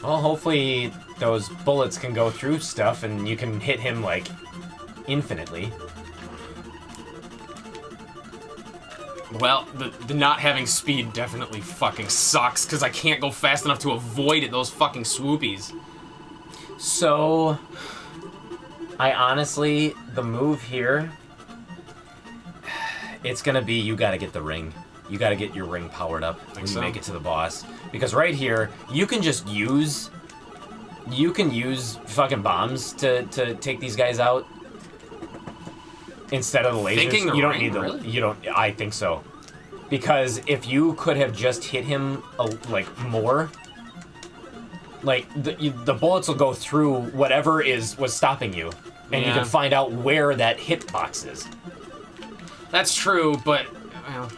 Well, hopefully those bullets can go through stuff and you can hit him, like, infinitely. Well, the not having speed definitely fucking sucks, because I can't go fast enough to avoid it, those fucking swoopies. So, I honestly, the move here, it's gonna be you gotta get the ring. You gotta get your ring powered up when you make it to the boss. Because right here, you can just use... You can use fucking bombs to take these guys out. Instead of the lasers. You don't need the... Really? You don't... I think so. Because if you could have just hit him, like, more... Like, the bullets will go through whatever was stopping you. And you can find out where that hitbox is. That's true, but... Well,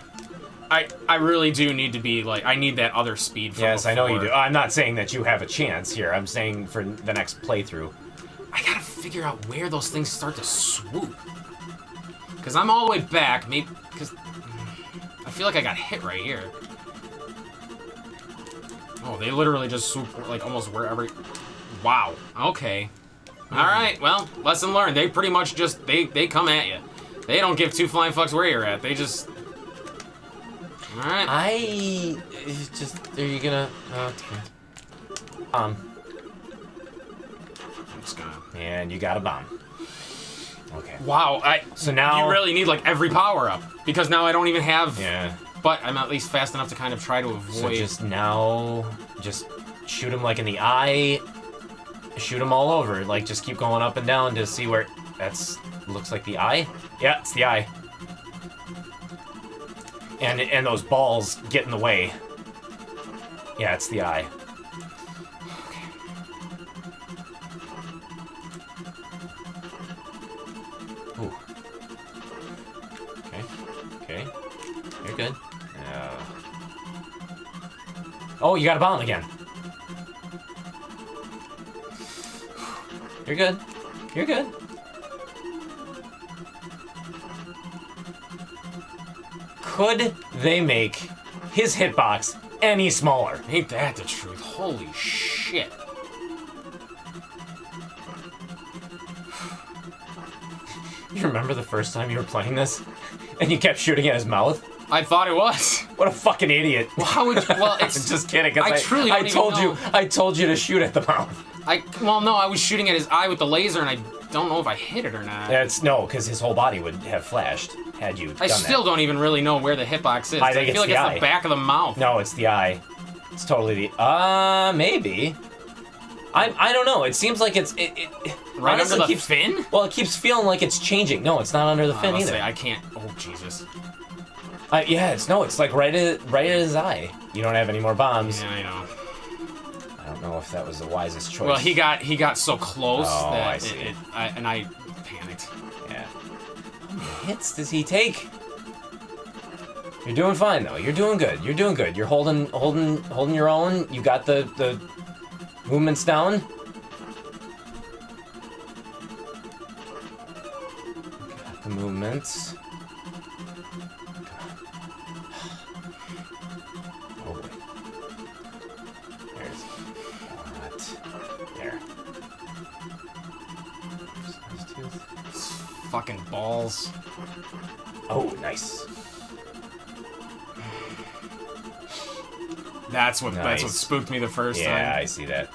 I really do need to be, like, I need that other speed from Yes, before. I know you do. I'm not saying that you have a chance here. I'm saying for the next playthrough. I gotta figure out where those things start to swoop. Because I'm all the way back, maybe... Because... I feel like I got hit right here. Oh, they literally just swoop, like, almost wherever... Wow. Okay. Alright, well, lesson learned. They pretty much just... They come at you. They don't give two flying fucks where you're at. They just... Alright. Are you gonna... I'm just gonna... And you got a bomb. Okay. Wow, So now... You really need, like, every power-up. Because now I don't even have... Yeah. But I'm at least fast enough to kind of try to avoid... So just shoot him, like, in the eye. Shoot him all over. Like, just keep going up and down to see where... Looks like the eye? Yeah, it's the eye. And those balls get in the way. Yeah, it's the eye. Okay. Ooh. Okay. You're good. Oh, you got a bomb again. You're good. You're good. Could they make his hitbox any smaller? Ain't that the truth? Holy shit. You remember the first time you were playing this? And you kept shooting at his mouth? I thought it was. What a fucking idiot. Well, how would you... Well, it's... Just kidding, because I told you to shoot at the mouth. Well, no, I was shooting at his eye with the laser, and I don't know if I hit it or not. No, because his whole body would have flashed had you done that. I still don't even really know where the hitbox is. I think feel like it's the back of the mouth. No, it's the eye. It's totally the... maybe. I don't know. It seems like it's... Right under the fin? Well, it keeps feeling like it's changing. No, it's not under the fin either. Say, I can't... Oh, Jesus. Yeah, it's like right at his eye. You don't have any more bombs. Yeah, I know. I don't know if that was the wisest choice. Well, he got so close that I see. I panicked. Yeah. How many hits does he take? You're doing fine though. You're doing good. You're doing good. You're holding your own. You got the movements down. Got the movements. Oh boy. There's what? There. Fucking balls. Oh, nice. That's what spooked me the first time. Yeah, I see that.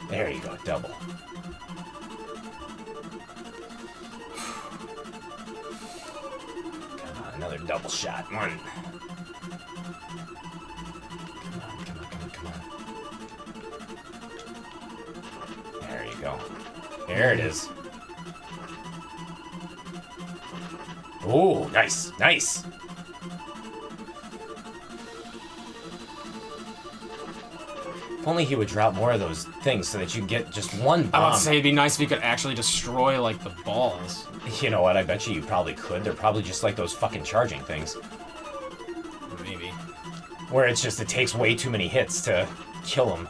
There you go, double. Come on, another double shot. One. Come on. There you go. There it is. Oh, nice. If only he would drop more of those things so that you get just one bomb. I would say it'd be nice if you could actually destroy, like, the balls. You know what? I bet you probably could. They're probably just like those fucking charging things. Maybe. Where it's just, it takes way too many hits to kill them.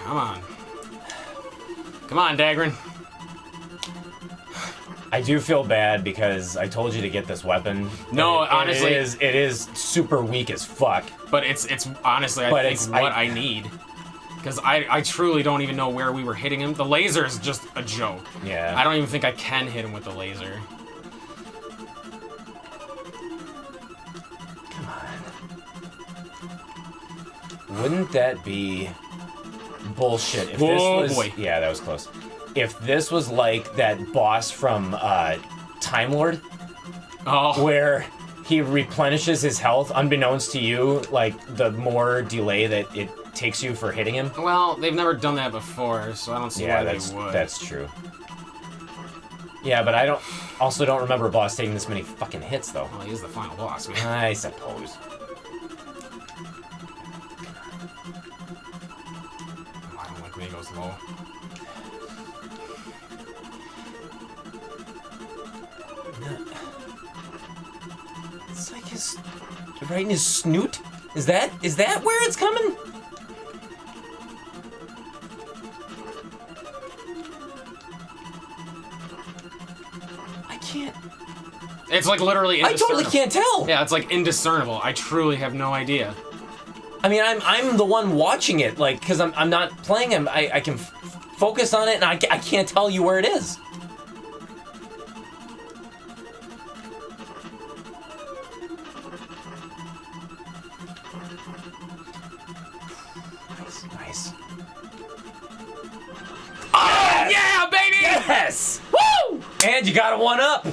Come on. Come on, Dagrin. I do feel bad because I told you to get this weapon. No, honestly, it is super weak as fuck. But it's honestly, I think what I need. Because I truly don't even know where we were hitting him. The laser is just a joke. Yeah. I don't even think I can hit him with the laser. Come on. Wouldn't that be bullshit if this was... Boy. Yeah, that was close. If this was like that boss from Time Lord, where he replenishes his health unbeknownst to you, like the more delay that it takes you for hitting him. Well, they've never done that before, so I don't see why they would. That's true. Yeah, but I also don't remember a boss taking this many fucking hits, though. Well, he is the final boss, man. I suppose. Oh, I don't like when he goes low. It's like right in his snoot? Is that where it's coming? I can't. It's like literally indiscernible. I totally can't tell. Yeah, it's like indiscernible. I truly have no idea. I mean, I'm the one watching it, like, because I'm not playing him. I can focus on it, and I can't tell you where it is. Nice. Oh, yeah, baby! Yes! Woo! And you got a 1-up.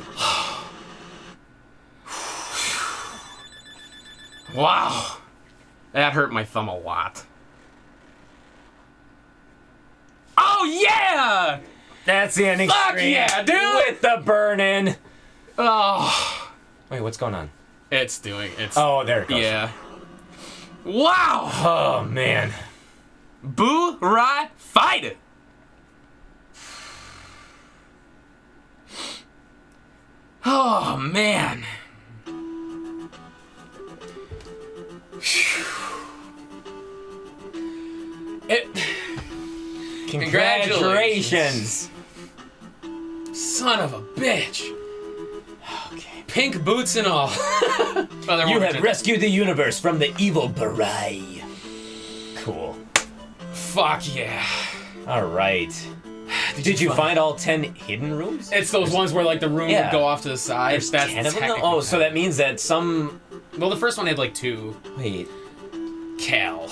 Wow. That hurt my thumb a lot. Oh, yeah! That's the ending Fuck screen. yeah, dude! With the burn-in. Oh. Wait, what's going on? It's Oh, there it goes. Yeah. Wow! Oh, man. Burai Fighter! Oh, man. Congratulations. Son of a bitch. Okay. Pink boots and all. You have rescued the universe from the evil Burai. Cool. Fuck yeah. All right. Did you find all 10 hidden rooms? It's those ones where like the room would go off to the side. There's 10 of them? Oh, so that means that some... Well, the first one had like 2. Wait. Cal.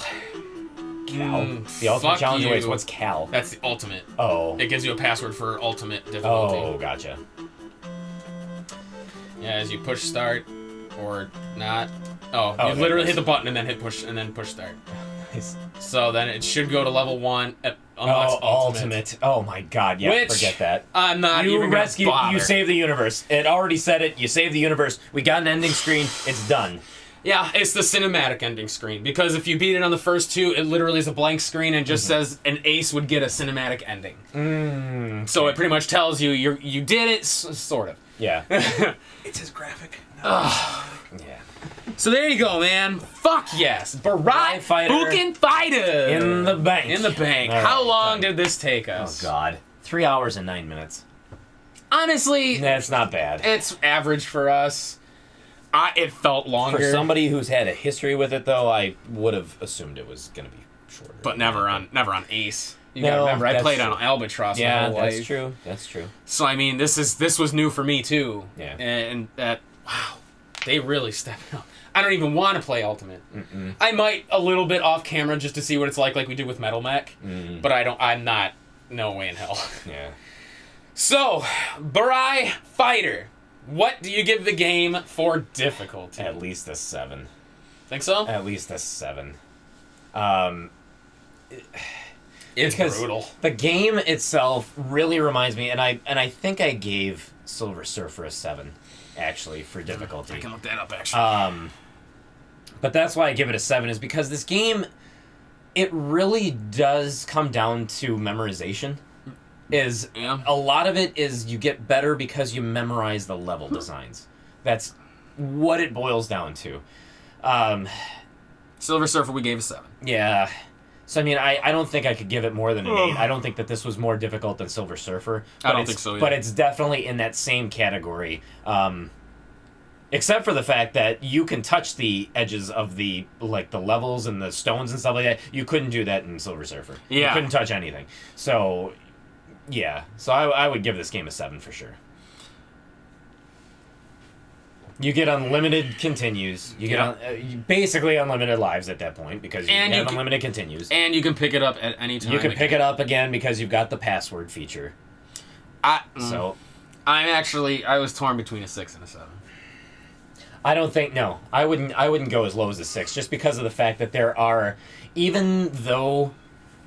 The ultimate challenge awaits. What's Cal? That's the ultimate. Oh. It gives you a password for ultimate difficulty. Oh, gotcha. Yeah, as you push start or not. Oh, Oh, you literally hit the button and then hit push and then push start. Nice. So then it should go to level 1. Unlocks ultimate. Oh my god, yeah, Which, forget that. I'm not You even rescued, gonna bother. you saved the universe. It already said it, you saved the universe. We got an ending screen, it's done. Yeah, it's the cinematic ending screen, because if you beat it on the first 2, it literally is a blank screen and just says an ace would get a cinematic ending. So it pretty much tells you you did it, sort of. Yeah. It's his graphic. Yeah. So there you go, man. Fuck yes. Burai Fighter. fucking Fighter. In the bank. In the bank. All How right, long done. did this take Oh us? god. 3 hours and 9 minutes. Honestly, That's not bad. it's average for us. It felt longer. For somebody who's had a history with it, though, I would have assumed it was going to be shorter. But never on Ace. You No, gotta remember, I that's played true. on Albatross my Yeah, whole that's life. true. That's true. So I mean, this was new for me too. Yeah. And that, wow, they really stepped up. I don't even want to play Ultimate. I might a little bit off camera just to see what it's like we did with Metal Mech. But I'm not. No way in hell. Yeah. So, Burai Fighter. What do you give the game for difficulty? At least a 7. Think so? At least a 7. It's because brutal. The game itself really reminds me, and I think I gave Silver Surfer a 7, actually, for difficulty. I can look that up, actually. But that's why I give it a 7, is because this game, it really does come down to memorization. Yeah. A lot of it is you get better because you memorize the level designs. That's what it boils down to. Silver Surfer, we gave a 7. Yeah. So, I mean, I don't think I could give it more than an 8. I don't think that this was more difficult than Silver Surfer. I don't think so either. But it's definitely in that same category. Except for the fact that you can touch the edges of the levels and the stones and stuff like that. You couldn't do that in Silver Surfer. Yeah. You couldn't touch anything. So, yeah. So I would give this game a 7 for sure. You get unlimited continues. You get basically unlimited lives at that point because you have unlimited continues. And you can pick it up at any time. You can pick it up again because you've got the password feature. I was torn between a 6 and a 7. I don't think I wouldn't go as low as a 6 just because of the fact that there are, even though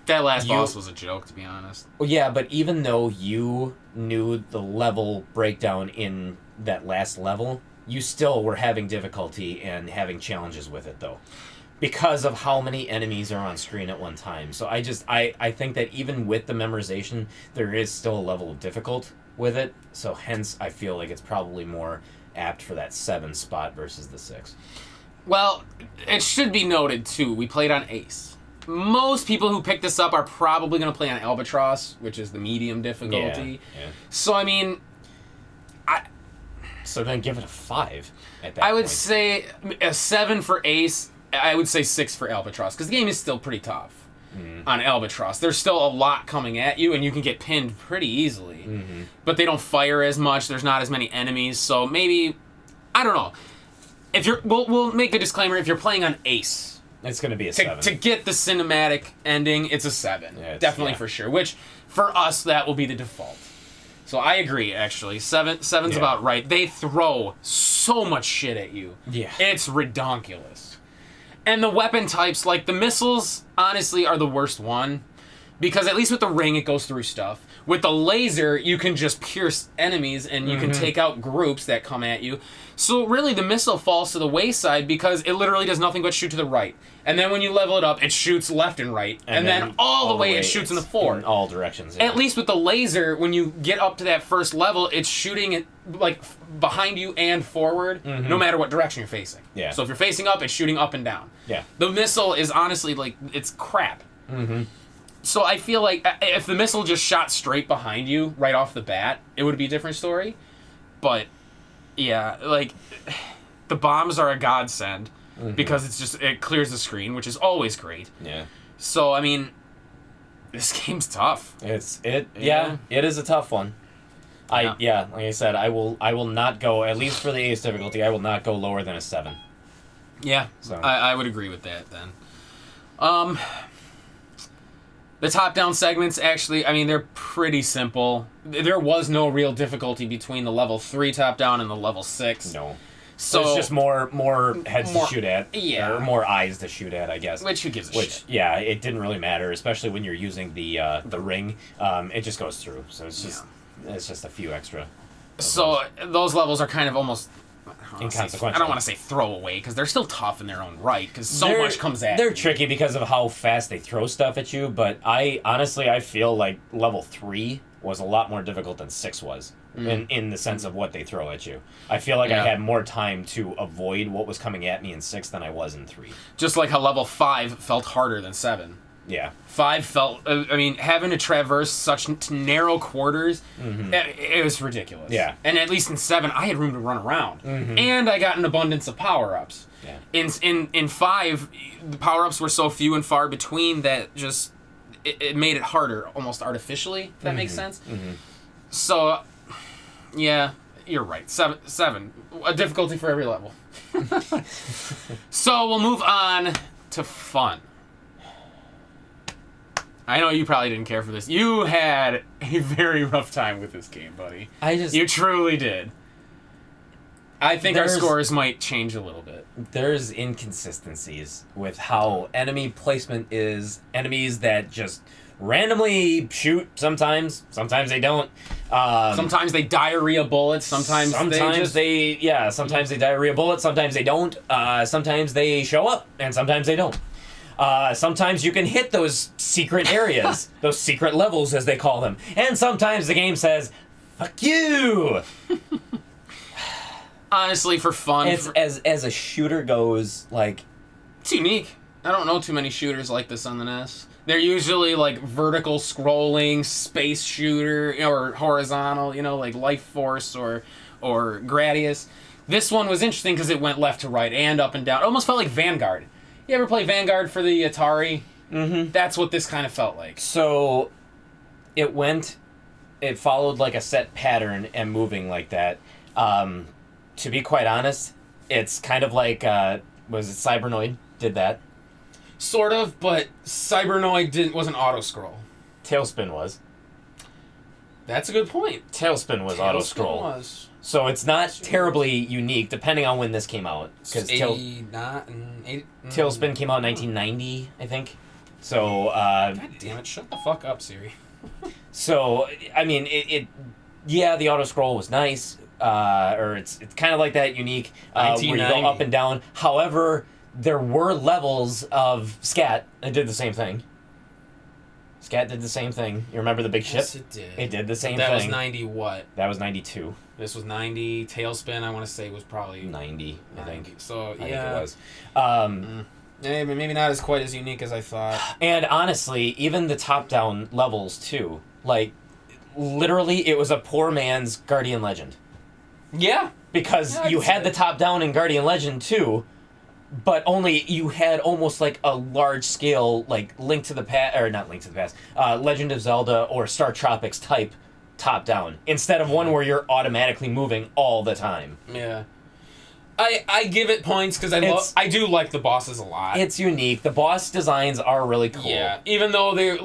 that last boss was a joke, to be honest. Well, yeah, but even though you knew the level breakdown in that last level, you still were having difficulty and having challenges with it, though, because of how many enemies are on screen at one time. So I think that even with the memorization, there is still a level of difficulty with it. So hence, I feel like it's probably more apt for that 7 spot versus the 6. Well, it should be noted, too, we played on Ace. Most people who pick this up are probably going to play on Albatross, which is the medium difficulty. Yeah. So, I mean... So then give it a 5 at that I would point. say a 7 for Ace. I would say 6 for Albatross, because the game is still pretty tough on Albatross. There's still a lot coming at you, and you can get pinned pretty easily. Mm-hmm. But they don't fire as much. There's not as many enemies, so maybe... I don't know. If you're... We'll make a disclaimer. If you're playing on Ace... It's going to be a 7. To get the cinematic ending, it's a 7. Yeah, definitely for sure. Which, for us, that will be the default. So I agree, actually. Seven's about right. They throw so much shit at you. Yeah. It's redonkulous. And the weapon types, like the missiles, honestly, are the worst one. Because at least with the ring, it goes through stuff. With the laser, you can just pierce enemies and you can take out groups that come at you. So really, the missile falls to the wayside because it literally does nothing but shoot to the right. And then when you level it up, it shoots left and right. And then all the way it shoots in the forward. In all directions. Yeah. At least with the laser, when you get up to that first level, it's shooting it like behind you and forward, no matter what direction you're facing. Yeah. So if you're facing up, it's shooting up and down. Yeah. The missile is honestly like, it's crap. Mm-hmm. So I feel like if the missile just shot straight behind you right off the bat, it would be a different story. But yeah, like the bombs are a godsend because it clears the screen, which is always great. Yeah. So I mean, this game's tough. It is a tough one. Like I said, I will not go, at least for the Ace difficulty, I will not go lower than a 7. Yeah. So I would agree with that then. The top-down segments, actually, I mean, they're pretty simple. There was no real difficulty between the level 3 top-down and the level 6. No. So it's just more heads to shoot at. Yeah. Or more eyes to shoot at, I guess. Who gives a shit? Yeah, it didn't really matter, especially when you're using the ring. It just goes through. So it's just a few extra. So those levels are kind of almost... inconsequential. I don't want to say throwaway, because they're still tough in their own right, because so much comes at you. They're tricky because of how fast they throw stuff at you, but I feel like level 3 was a lot more difficult than 6 was, in the sense of what they throw at you. I feel like I had more time to avoid what was coming at me in 6 than I was in 3. Just like how level 5 felt harder than 7. Yeah. 5 felt... I mean, having to traverse such narrow quarters, it was ridiculous. Yeah. And at least in 7, I had room to run around. And I got an abundance of power-ups. Yeah. In 5, the power-ups were so few and far between that just... It made it harder, almost artificially, if that makes sense. So, yeah, you're right. 7. A difficulty for every level. So, we'll move on to fun. I know you probably didn't care for this. You had a very rough time with this game, buddy. You truly did. I think our scores might change a little bit. There's inconsistencies with how enemy placement is. Enemies that just randomly shoot sometimes. Sometimes they don't. Sometimes they diarrhea bullets. Sometimes they diarrhea bullets. Sometimes they don't. Sometimes they show up, and sometimes they don't. Sometimes you can hit those secret areas, those secret levels as they call them, and sometimes the game says, "Fuck you." Honestly, for fun, as a shooter goes, like, it's unique. I don't know too many shooters like this on the NES. They're usually like vertical scrolling, space shooter, or horizontal, like Life Force or Gradius. This one was interesting because it went left to right and up and down. It almost felt like Vanguard. You ever play Vanguard for the Atari? Mm-hmm. That's what this kind of felt like. So, it followed like a set pattern and moving like that. To be quite honest, it's kind of like, was it Cybernoid did that? Sort of, but Cybernoid wasn't auto-scroll. Tailspin was. That's a good point. Tailspin was auto-scroll. Was. So it's not terribly unique, depending on when this came out. Because Tailspin came out in 1990, I think. So, God damn it, shut the fuck up, Siri. So, I mean, the auto-scroll was nice. Or it's kind of like that unique, where you go up and down. However, there were levels of Scat that did the same thing. Scat did the same thing. You remember the big ship? Yes, it did. It did the same thing. That was 90 what? That was 92. This was 90. Tailspin, I want to say, was probably 90, I think. So, yeah. I think it was. Maybe not as quite as unique as I thought. And honestly, even the top-down levels, too. Like, literally, it was a poor man's Guardian Legend. Yeah. Because you had the top-down in Guardian Legend, too, but only you had almost like a large-scale, like, Link to the Past, or not Link to the Past, Legend of Zelda or Star Tropics type top-down, instead of one where you're automatically moving all the time. Yeah. I give it points because I do like the bosses a lot. It's unique. The boss designs are really cool. Yeah, even though they're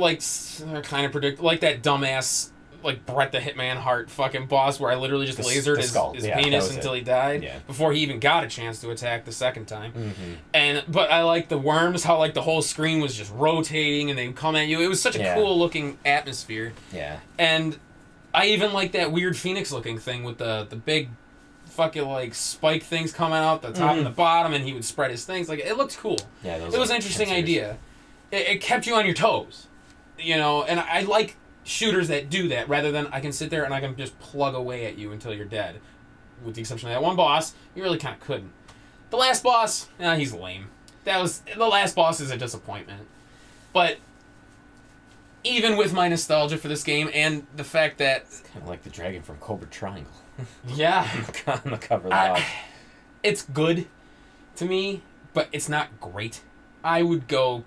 kind of predictable, like that dumbass like Brett the Hitman Hart fucking boss where I literally just lasered his penis until he died before he even got a chance to attack the second time. Mm-hmm. But I like the worms, how like the whole screen was just rotating and they would come at you. It was such a cool looking atmosphere. Yeah. And I even like that weird phoenix looking thing with the big fucking like spike things coming out the top and the bottom, and he would spread his things. Like it looked cool. Yeah, it was an interesting idea. It kept you on your toes, and I like shooters that do that rather than I can sit there and I can just plug away at you until you're dead. With the exception of that one boss, you really kind of couldn't. The last boss, he's lame. The last boss is a disappointment. But even with my nostalgia for this game and the fact that it's kind of like the dragon from Cobra Triangle. Yeah, on the cover of the box. It's good to me, but it's not great. I would go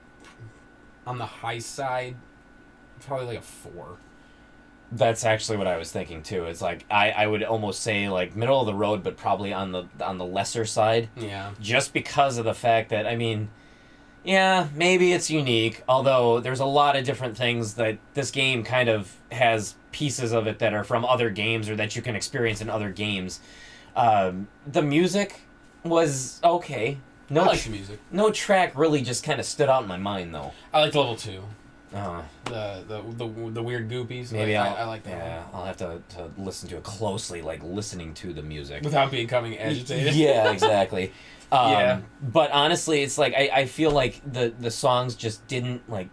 on the high side, probably like a 4. That's actually what I was thinking too. It's like I would almost say like middle of the road, but probably on the lesser side. Yeah. Just because of the fact that maybe it's unique. Although there's a lot of different things that this game kind of has pieces of it that are from other games or that you can experience in other games. The music was okay. I like the music. No track really just kind of stood out in my mind though. I liked level 2. The weird goopies. Maybe I like that. Yeah, I'll have to listen to it closely, like listening to the music without becoming agitated. Yeah, exactly. Yeah. But honestly, it's like I feel like the songs just didn't like.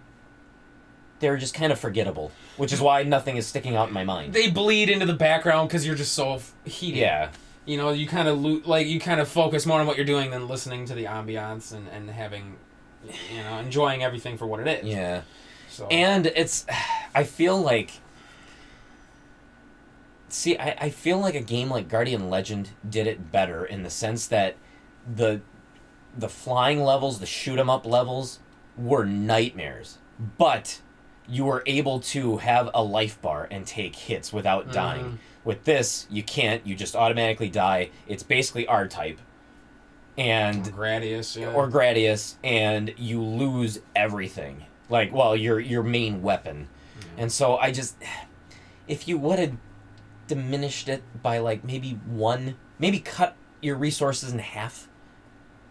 They were just kind of forgettable, which is why nothing is sticking out in my mind. They bleed into the background because you're just so heated. Yeah. You kind of focus more on what you're doing than listening to the ambiance and having, enjoying everything for what it is. Yeah. So. And I feel like a game like Guardian Legend did it better in the sense that the flying levels, the shoot 'em up levels were nightmares, but you were able to have a life bar and take hits without dying. With this, you can't. You just automatically die. It's basically R-type. And Or Gradius, and you lose everything. Like, well, your main weapon. Yeah. And so if you would have diminished it by like maybe cut your resources in half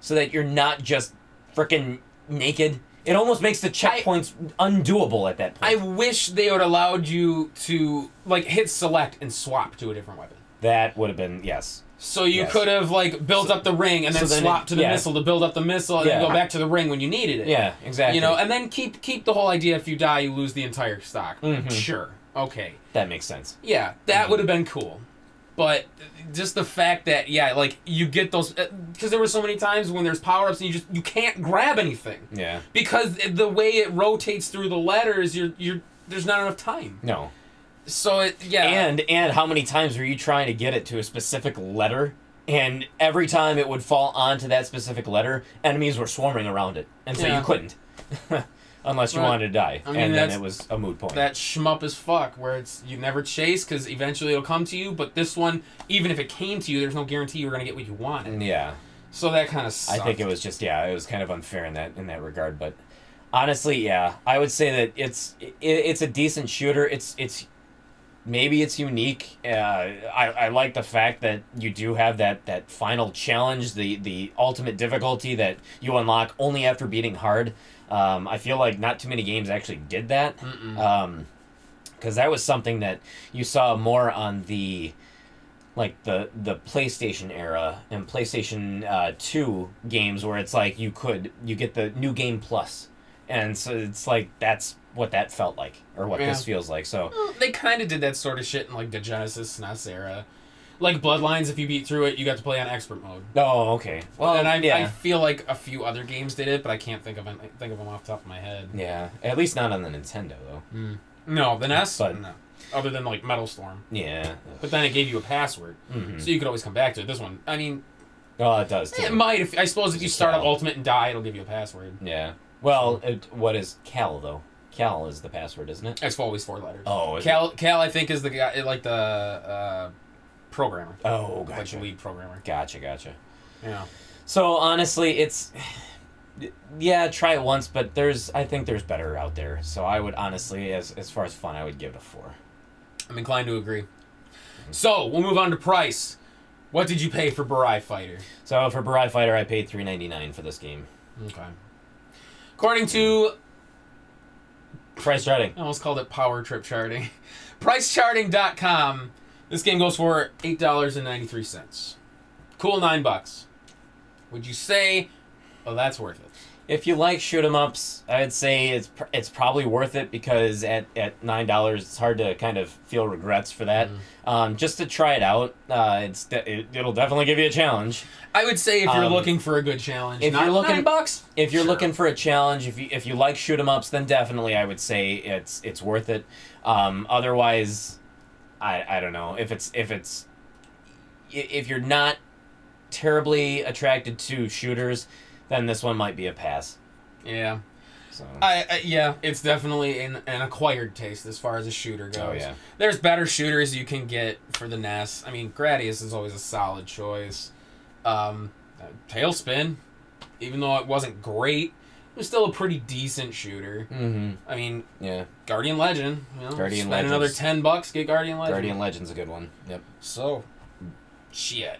so that you're not just frickin' naked. It almost makes the checkpoints undoable at that point. I wish they would allowed you to like hit select and swap to a different weapon. That would have been, yes. So you could have like built up the ring and then swap to the missile to build up the missile and then go back to the ring when you needed it. Yeah, exactly. And then keep the whole idea if you die you lose the entire stock. Sure. Okay. That makes sense. Yeah, that would have been cool. But just the fact that, yeah, like, you get those... Because there were so many times when there's power-ups and you can't grab anything. Yeah. Because the way it rotates through the letters, there's not enough time. No. So, And how many times were you trying to get it to a specific letter? And every time it would fall onto that specific letter, enemies were swarming around it. And so you couldn't. Unless you wanted to die. I mean, and then it was a moot point. That shmup as fuck, where you never chase, because eventually it'll come to you, but this one, even if it came to you, there's no guarantee you're going to get what you wanted. Yeah. So that kind of sucked. I think it was just, it was kind of unfair in that regard, but honestly, yeah, I would say that it's a decent shooter. Maybe it's unique. I like the fact that you do have that final challenge, the ultimate difficulty that you unlock only after beating hard. I feel like not too many games actually did that. Because that was something that you saw more on the PlayStation era and PlayStation 2 games, where it's like you get the new game plus. And so it's like that's what that felt like, or what this feels like. So they kind of did that sort of shit in like the Genesis SNES era. Like Bloodlines, if you beat through it, you got to play on expert mode. Oh, okay. Well, and I feel like a few other games did it, but I can't think of them off the top of my head. Yeah, at least not on the Nintendo though. No, the NES. But, no. Other than like Metal Storm. Yeah. But then it gave you a password, so you could always come back to it. This one, I mean. Oh, it does too. It might. I suppose if you start up Ultimate and die, it'll give you a password. Yeah. Well, what is Cal though? Cal is the password, isn't it? It's always 4 letters. Oh, Cal, I think, is the guy, like the programmer. Oh, gotcha. Like the lead programmer. Gotcha. Yeah. So honestly, try it once, but I think there's better out there. So I would honestly, as far as fun, I would give it a 4. I'm inclined to agree. So we'll move on to price. What did you pay for Burai Fighter? So for Burai Fighter, I paid $3.99 for this game. Okay. According to Price charting. I almost called it Power Trip Charting. PriceCharting.com. This game goes for $8.93. Cool $9. Would you say, that's worth it? If you like shoot 'em ups, I'd say it's probably worth it, because at $9, it's hard to kind of feel regrets for that. Just to try it out, it'll definitely give you a challenge. I would say if you're looking for a good challenge, if you're looking $9. If you're looking for a challenge, if you like shoot 'em ups, then definitely I would say it's worth it. Otherwise, I don't know if you're not terribly attracted to shooters, then this one might be a pass. Yeah. So. It's definitely an acquired taste as far as a shooter goes. Oh, yeah. There's better shooters you can get for the NES. I mean, Gradius is always a solid choice. Tailspin, even though it wasn't great, it was still a pretty decent shooter. I mean, Guardian Legend. Guardian spend another $10, get Guardian Legend. Guardian Legend's a good one. Yep. So, shit.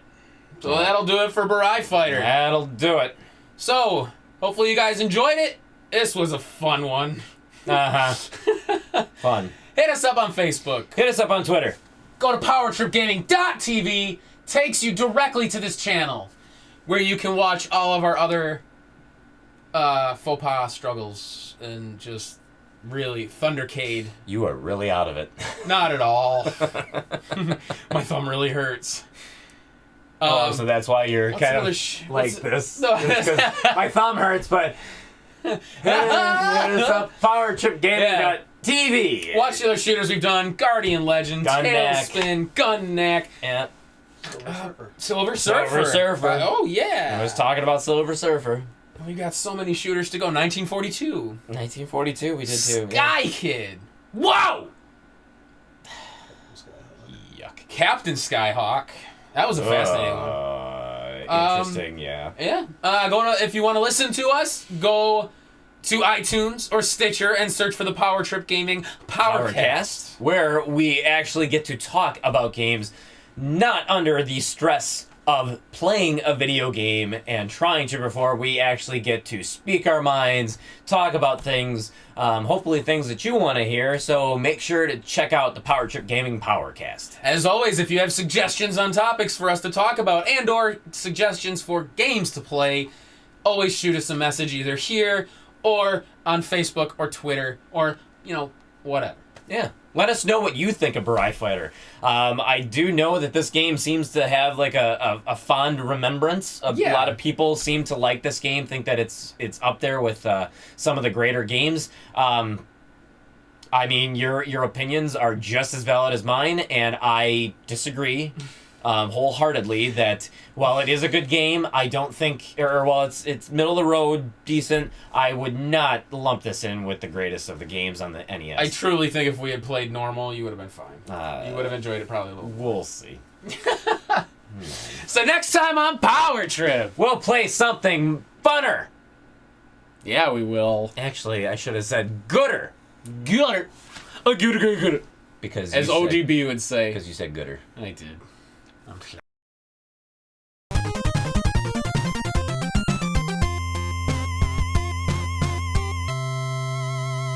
So that'll do it for Burai Fighter. That'll do it. So, hopefully you guys enjoyed it. This was a fun one. Fun. Hit us up on Facebook. Hit us up on Twitter. Go to powertripgaming.tv. Takes you directly to this channel, where you can watch all of our other faux pas struggles and just really Thundercade. You are really out of it. Not at all. My thumb really hurts. So that's why you're kind of like this. No. My thumb hurts, but Power Trip Gaming.tv. Watch the other shooters we've done: Guardian Legend, Tailspin, Gun Neck, and Silver Surfer. Oh yeah, I was talking about Silver Surfer. We got so many shooters to go. 1942. 1942, we did too. Sky Kid. Whoa. Yuck. Captain Skyhawk. That was a fascinating one. Interesting, yeah. Yeah. If you want to listen to us, go to iTunes or Stitcher and search for the Power Trip Gaming Powercast, where we actually get to talk about games not under the stress of playing a video game and trying to perform. We actually get to speak our minds, talk about things, hopefully things that you want to hear, so make sure to check out the Power Trip Gaming Powercast. As always, if you have suggestions on topics for us to talk about and or suggestions for games to play, always shoot us a message either here or on Facebook or Twitter or, whatever. Yeah. Let us know what you think of Burai Fighter. I do know that this game seems to have like a fond remembrance. A lot of people seem to like this game, think that it's up there with some of the greater games. I mean, your opinions are just as valid as mine, and I disagree wholeheartedly that while it is a good game, I don't think, or while it's middle of the road, decent, I would not lump this in with the greatest of the games on the NES. I truly think if we had played normal, you would have been fine. You would have enjoyed it probably a little more. We'll see. So next time on Power Trip, We'll play something funner. yeah, we will. Actually, I should have said gooder. Gooder. A gooder. Because As you said- ODB would say. Because you said gooder. I did.